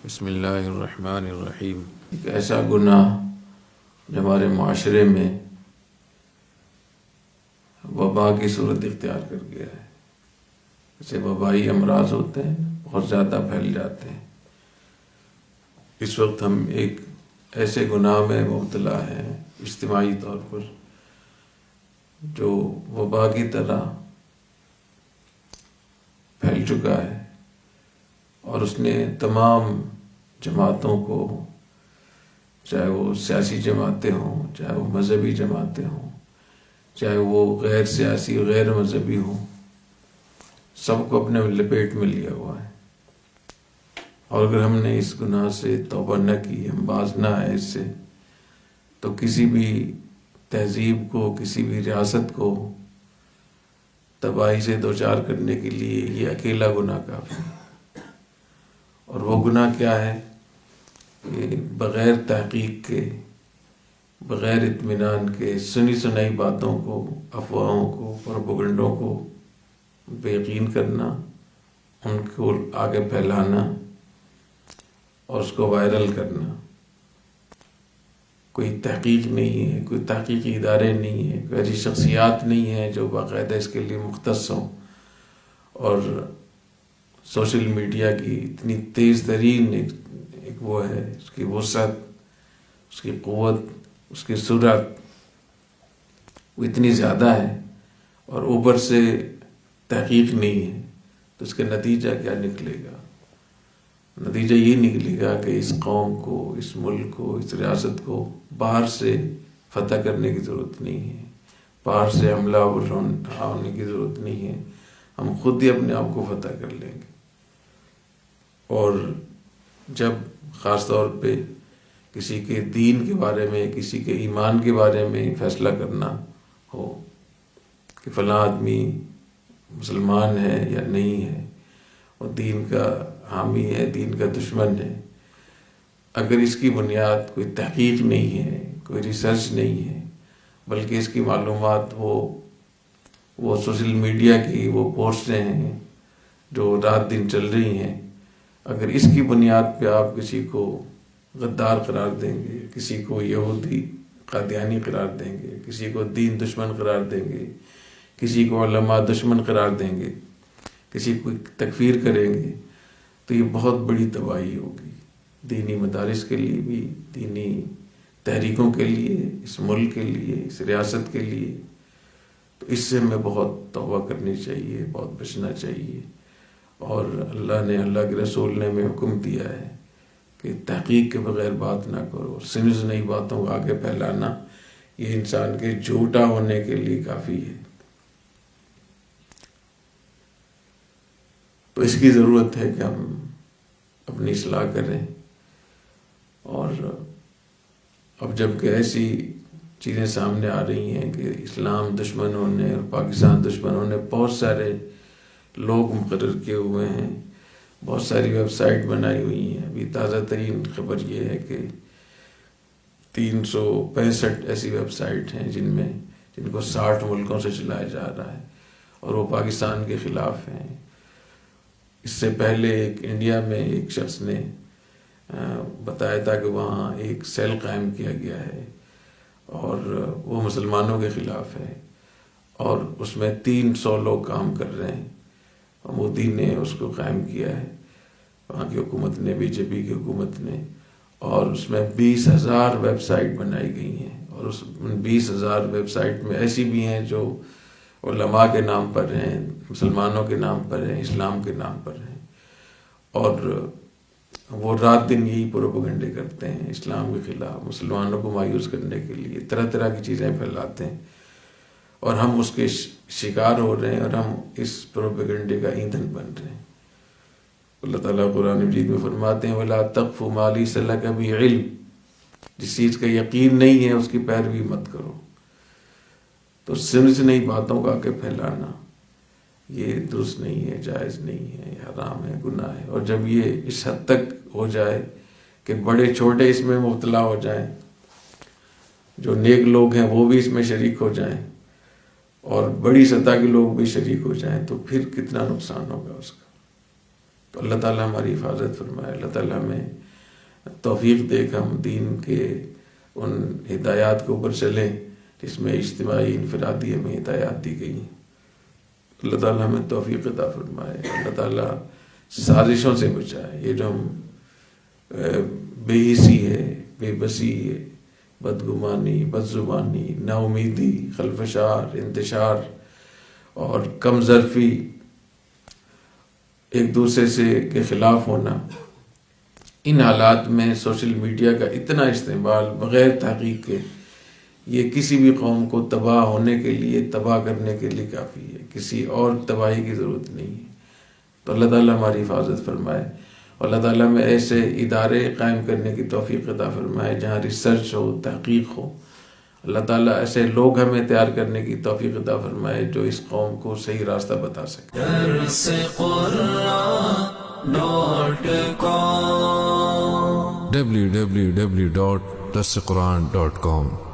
بسم اللہ الرحمن الرحیم۔ ایک ایسا گناہ جو ہمارے معاشرے میں وبا کی صورت اختیار کر گیا ہے، جیسے وبائی امراض ہوتے ہیں بہت زیادہ پھیل جاتے ہیں۔ اس وقت ہم ایک ایسے گناہ میں مبتلا ہیں اجتماعی طور پر جو وبا کی طرح پھیل چکا ہے، اور اس نے تمام جماعتوں کو، چاہے وہ سیاسی جماعتیں ہوں، چاہے وہ مذہبی جماعتیں ہوں، چاہے وہ غیر سیاسی غیر مذہبی ہوں، سب کو اپنے لپیٹ میں لیا ہوا ہے۔ اور اگر ہم نے اس گناہ سے توبہ نہ کی، ہم باز نہ آئے اس سے، تو کسی بھی تہذیب کو، کسی بھی ریاست کو تباہی سے دوچار کرنے کے لیے یہ اکیلا گناہ کافی ہے۔ اور وہ گناہ کیا ہے کہ بغیر تحقیق کے، بغیر اطمینان کے سنی سنائی باتوں کو، افواہوں کو، پروپیگنڈوں کو بے یقین کرنا، ان کو آگے پھیلانا اور اس کو وائرل کرنا۔ کوئی تحقیق نہیں ہے، کوئی تحقیقی ادارے نہیں ہیں، کوئی ایسی شخصیات نہیں ہیں جو باقاعدہ اس کے لیے مختص ہوں، اور سوشل میڈیا کی اتنی تیز ترین ایک وہ ہے، اس کی وسعت، اس کی قوت، اس کی سرعت وہ اتنی زیادہ ہے، اور اوپر سے تحقیق نہیں ہے، تو اس کا نتیجہ کیا نکلے گا؟ نتیجہ یہ نکلے گا کہ اس قوم کو، اس ملک کو، اس ریاست کو باہر سے فتح کرنے کی ضرورت نہیں ہے، باہر سے حملہ ہونے کی ضرورت نہیں ہے، ہم خود ہی اپنے آپ کو فتح کر لیں گے۔ اور جب خاص طور پہ کسی کے دین کے بارے میں، کسی کے ایمان کے بارے میں فیصلہ کرنا ہو کہ فلاں آدمی مسلمان ہے یا نہیں ہے، اور دین کا حامی ہے، دین کا دشمن ہے، اگر اس کی بنیاد کوئی تحقیق نہیں ہے، کوئی ریسرچ نہیں ہے، بلکہ اس کی معلومات وہ سوشل میڈیا کی وہ پوسٹیں ہیں جو رات دن چل رہی ہیں، اگر اس کی بنیاد پہ آپ کسی کو غدار قرار دیں گے، کسی کو یہودی قادیانی قرار دیں گے، کسی کو دین دشمن قرار دیں گے، کسی کو علماء دشمن قرار دیں گے، کسی کو تکفیر کریں گے، تو یہ بہت بڑی تباہی ہوگی، دینی مدارس کے لیے بھی، دینی تحریکوں کے لیے، اس ملک کے لیے، اس ریاست کے لیے۔ تو اس سے ہمیں بہت توبہ کرنی چاہیے، بہت بچنا چاہیے۔ اور اللہ نے، اللہ کے رسول نے ہمیں حکم دیا ہے کہ تحقیق کے بغیر بات نہ کرو، سنی سنائی باتوں کو آگے پھیلانا یہ انسان کے جھوٹا ہونے کے لیے کافی ہے۔ تو اس کی ضرورت ہے کہ ہم اپنی اصلاح کریں، اور اب جب کہ ایسی چیزیں سامنے آ رہی ہیں کہ اسلام دشمنوں نے اور پاکستان دشمنوں نے بہت سارے لوگ مقرر کیے ہوئے ہیں، بہت ساری ویب سائٹ بنائی ہوئی ہیں۔ ابھی تازہ ترین خبر یہ ہے کہ 365 ایسی ویب سائٹ ہیں جن کو 60 ملکوں سے چلایا جا رہا ہے، اور وہ پاکستان کے خلاف ہیں۔ اس سے پہلے انڈیا میں ایک شخص نے بتایا تھا کہ وہاں ایک سیل قائم کیا گیا ہے، اور وہ مسلمانوں کے خلاف ہے، اور اس میں 300 لوگ کام کر رہے ہیں۔ مودی نے اس کو قائم کیا ہے، وہاں کی حکومت نے، بی جے پی کی حکومت نے، اور اس میں 20,000 ویب سائٹ بنائی گئی ہیں، اور اس 20,000 ویب سائٹ میں ایسی بھی ہیں جو علماء کے نام پر ہیں، مسلمانوں کے نام پر ہیں، اسلام کے نام پر ہیں، اور وہ رات دن یہی پروپیگنڈے کرتے ہیں اسلام کے خلاف، مسلمانوں کو مایوس کرنے کے لیے طرح طرح کی چیزیں پھیلاتے ہیں، اور ہم اس کے شکار ہو رہے ہیں، اور ہم اس پروپیگنڈے کا ایندھن بن رہے ہیں۔ اللہ تعالیٰ قرآن مجید میں فرماتے ہیں وَلَا تَقْفُ مَا لَيْسَ لَكَ بِهِ عِلْمٌ، جس چیز کا یقین نہیں ہے اس کی پیروی مت کرو۔ تو سنی سنائی باتوں کا آگے پھیلانا یہ درست نہیں ہے، جائز نہیں ہے، حرام ہے، گناہ ہے۔ اور جب یہ اس حد تک ہو جائے کہ بڑے چھوٹے اس میں مبتلا ہو جائیں، جو نیک لوگ ہیں وہ بھی اس میں شریک ہو جائیں، اور بڑی سطح کے لوگ بھی شریک ہو جائیں، تو پھر کتنا نقصان ہوگا اس کا۔ تو اللہ تعالیٰ ہماری حفاظت فرمائے، اللہ تعالیٰ ہمیں توفیق دے کہ ہم دین کے ان ہدایات کے اوپر چلیں جس میں اجتماعی انفرادی ہمیں ہدایات دی گئی ہیں۔ اللہ تعالیٰ ہمیں توفیق عطا فرمائے، اللہ تعالیٰ سازشوں سے بچائے، یہ جو ہم بے حسی ہے، بے بسی ہے، بدگمانی، بدزبانی، نا امیدی، خلفشار، انتشار اور کم ظرفی، ایک دوسرے سے کے خلاف ہونا، ان حالات میں سوشل میڈیا کا اتنا استعمال بغیر تحقیق کے یہ کسی بھی قوم کو تباہ ہونے کے لیے، تباہ کرنے کے لیے کافی ہے، کسی اور تباہی کی ضرورت نہیں ہے۔ تو اللہ تعالیٰ ہماری حفاظت فرمائے، اور اللہ تعالیٰ میں ایسے ادارے قائم کرنے کی توفیق عطا فرمائے جہاں ریسرچ ہو، تحقیق ہو۔ اللہ تعالیٰ ایسے لوگ ہمیں تیار کرنے کی توفیق عطا فرمائے جو اس قوم کو صحیح راستہ بتا سکے۔ www.darsequran.com